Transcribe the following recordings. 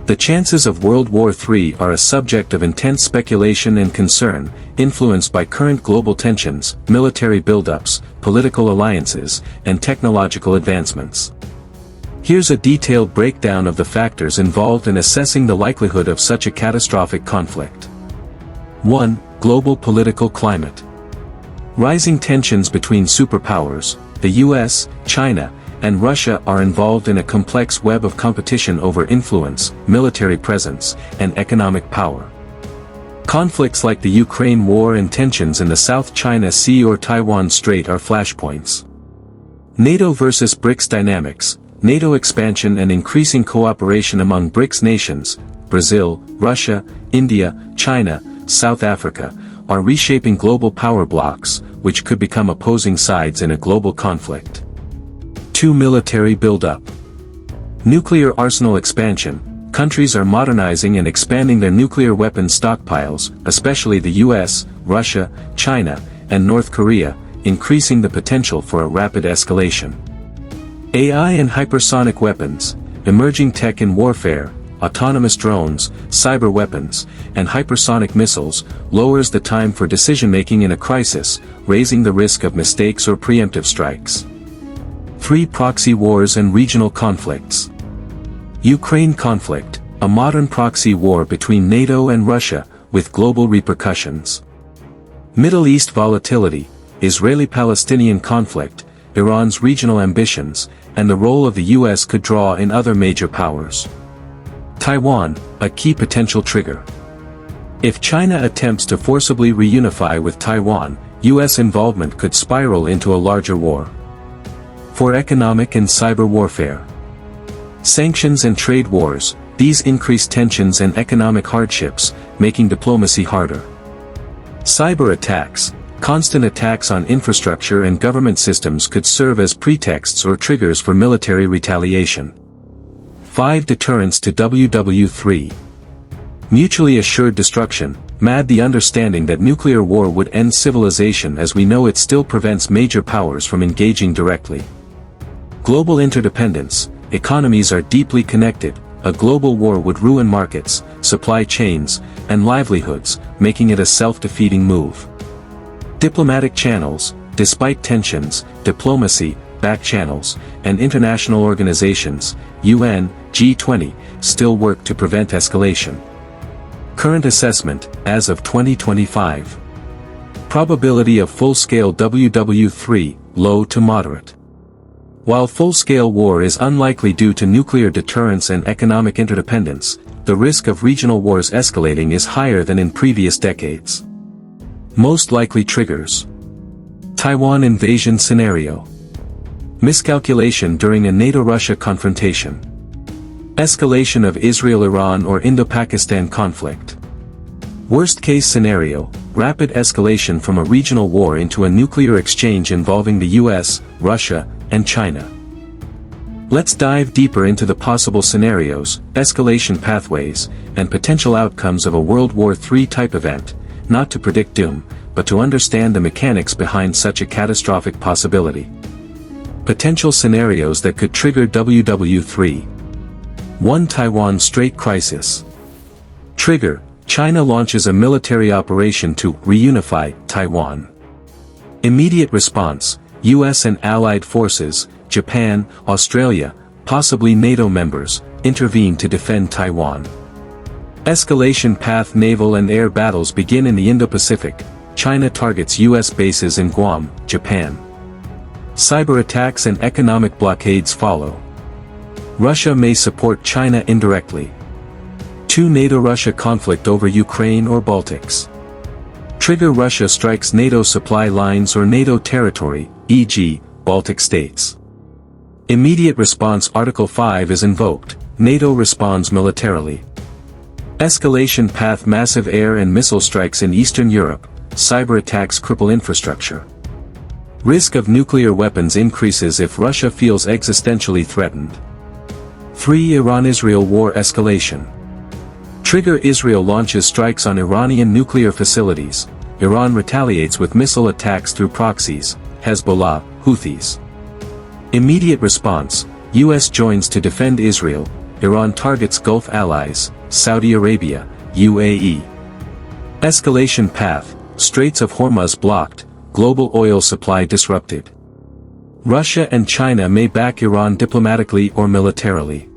The chances of World War III are a subject of intense speculation and concern, influenced by current global tensions, military buildups, political alliances, and technological advancements. Here's a detailed breakdown of the factors involved in assessing the likelihood of such a catastrophic conflict. 1. Global political climate. Rising tensions between superpowers, the US, China, and Russia are involved in a complex web of competition over influence, military presence, and economic power. Conflicts like the Ukraine war and tensions in the South China Sea or Taiwan Strait are flashpoints. NATO versus BRICS dynamics. NATO expansion and increasing cooperation among BRICS nations, Brazil, Russia, India, China, South Africa, are reshaping global power blocks, which could become opposing sides in a global conflict. 2. Military buildup. Nuclear arsenal expansion. Countries are modernizing and expanding their nuclear weapons stockpiles, especially the US, Russia, China, and North Korea, increasing the potential for a rapid escalation. AI and hypersonic weapons. Emerging tech in warfare, autonomous drones, cyber weapons, and hypersonic missiles, lowers the time for decision-making in a crisis, raising the risk of mistakes or preemptive strikes. 3. Proxy wars and regional conflicts. Ukraine conflict, a modern proxy war between NATO and Russia, with global repercussions. Middle East volatility, Israeli-Palestinian conflict, Iran's regional ambitions, and the role of the US could draw in other major powers. Taiwan, a key potential trigger. If China attempts to forcibly reunify with Taiwan, US involvement could spiral into a larger war. 4. Economic and cyber warfare. Sanctions and trade wars, these increase tensions and economic hardships, making diplomacy harder. Cyber attacks, constant attacks on infrastructure and government systems could serve as pretexts or triggers for military retaliation. 5. Deterrence to WW3. Mutually assured destruction, the understanding that nuclear war would end civilization as we know it still prevents major powers from engaging directly. Global interdependence, economies are deeply connected, a global war would ruin markets, supply chains, and livelihoods, making it a self-defeating move. Diplomatic channels, despite tensions, diplomacy, back channels, and international organizations, UN, G20, still work to prevent escalation. Current assessment, as of 2025. Probability of full-scale WW3, low to moderate. While full-scale war is unlikely due to nuclear deterrence and economic interdependence, the risk of regional wars escalating is higher than in previous decades. Most likely triggers. Taiwan invasion scenario. Miscalculation during a NATO-Russia confrontation. Escalation of Israel-Iran or Indo-Pakistan conflict. Worst-case scenario, rapid escalation from a regional war into a nuclear exchange involving the US, Russia, and China. Let's dive deeper into the possible scenarios, escalation pathways, and potential outcomes of a World War III type event, not to predict doom, but to understand the mechanics behind such a catastrophic possibility. Potential scenarios that could trigger WW3. 1. Taiwan Strait crisis. Trigger, China launches a military operation to reunify Taiwan. Immediate response, US and allied forces, Japan, Australia, possibly NATO members, intervene to defend Taiwan. Escalation path. Naval and air battles begin in the Indo-Pacific, China targets US bases in Guam, Japan. Cyber attacks and economic blockades follow. Russia may support China indirectly. 2. NATO-Russia conflict over Ukraine or Baltics. Trigger, Russia strikes NATO supply lines or NATO territory, e.g., Baltic states. Immediate response. Article 5 is invoked, NATO responds militarily. Escalation path. Massive air and missile strikes in Eastern Europe, cyber attacks cripple infrastructure. Risk of nuclear weapons increases if Russia feels existentially threatened. 3. Iran-Israel war escalation. Trigger, Israel launches strikes on Iranian nuclear facilities, Iran retaliates with missile attacks through proxies, Hezbollah, Houthis. Immediate response, US joins to defend Israel, Iran targets Gulf allies, Saudi Arabia, UAE. Escalation path, Straits of Hormuz blocked, global oil supply disrupted. Russia and China may back Iran diplomatically or militarily.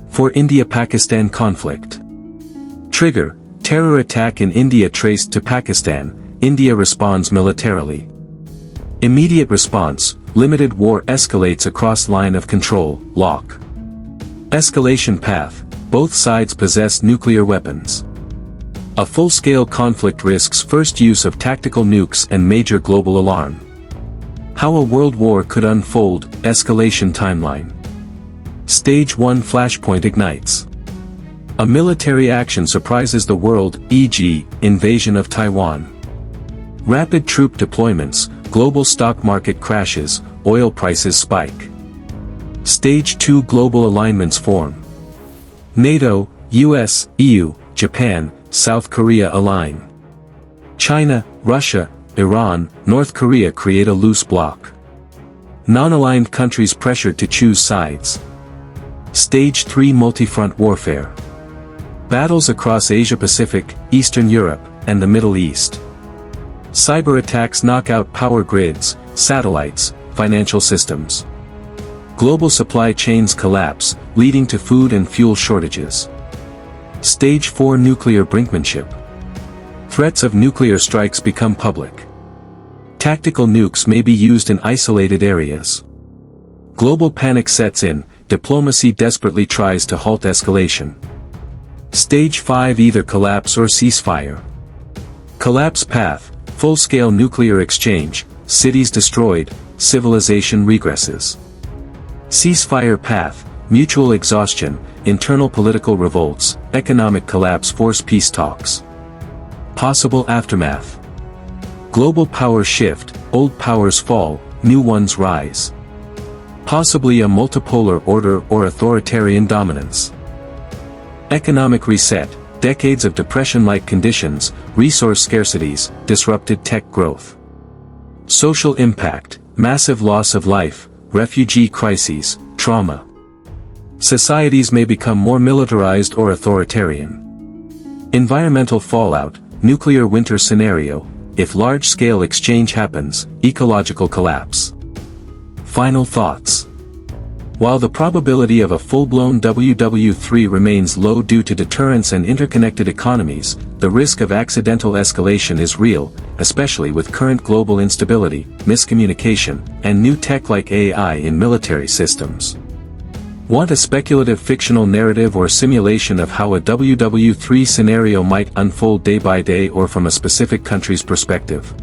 For India-Pakistan conflict. Trigger, terror attack in India traced to Pakistan, India responds militarily. Immediate response, limited war escalates across line of control, lock. Escalation path, both sides possess nuclear weapons. A full-scale conflict risks first use of tactical nukes and major global alarm. How a world war could unfold, escalation timeline. Stage 1 flashpoint ignites. A military action surprises the world, e.g., invasion of Taiwan. Rapid troop deployments, global stock market crashes, oil prices spike. Stage 2 global alignments form. NATO, US, EU, Japan, South Korea align. China, Russia, Iran, North Korea create a loose bloc. Non-aligned countries pressured to choose sides. Stage 3 multi-front warfare. Battles across Asia-Pacific, Eastern Europe, and the Middle East. Cyber attacks knock out power grids, satellites, financial systems. Global supply chains collapse, leading to food and fuel shortages. Stage 4 nuclear brinkmanship. Threats of nuclear strikes become public. Tactical nukes may be used in isolated areas. Global panic sets in, diplomacy desperately tries to halt escalation. Stage 5 either collapse or ceasefire. Collapse path, full-scale nuclear exchange, cities destroyed, civilization regresses. Ceasefire path, mutual exhaustion, internal political revolts, economic collapse force peace talks. Possible aftermath. Global power shift, old powers fall, new ones rise. Possibly a multipolar order or authoritarian dominance. Economic reset, decades of depression-like conditions, resource scarcities, disrupted tech growth. Social impact, massive loss of life, refugee crises, trauma. Societies may become more militarized or authoritarian. Environmental fallout, nuclear winter scenario, if large-scale exchange happens, ecological collapse. Final thoughts. While the probability of a full-blown WW3 remains low due to deterrence and interconnected economies, the risk of accidental escalation is real, especially with current global instability, miscommunication, and new tech like AI in military systems. Want a speculative fictional narrative or simulation of how a WW3 scenario might unfold day by day or from a specific country's perspective?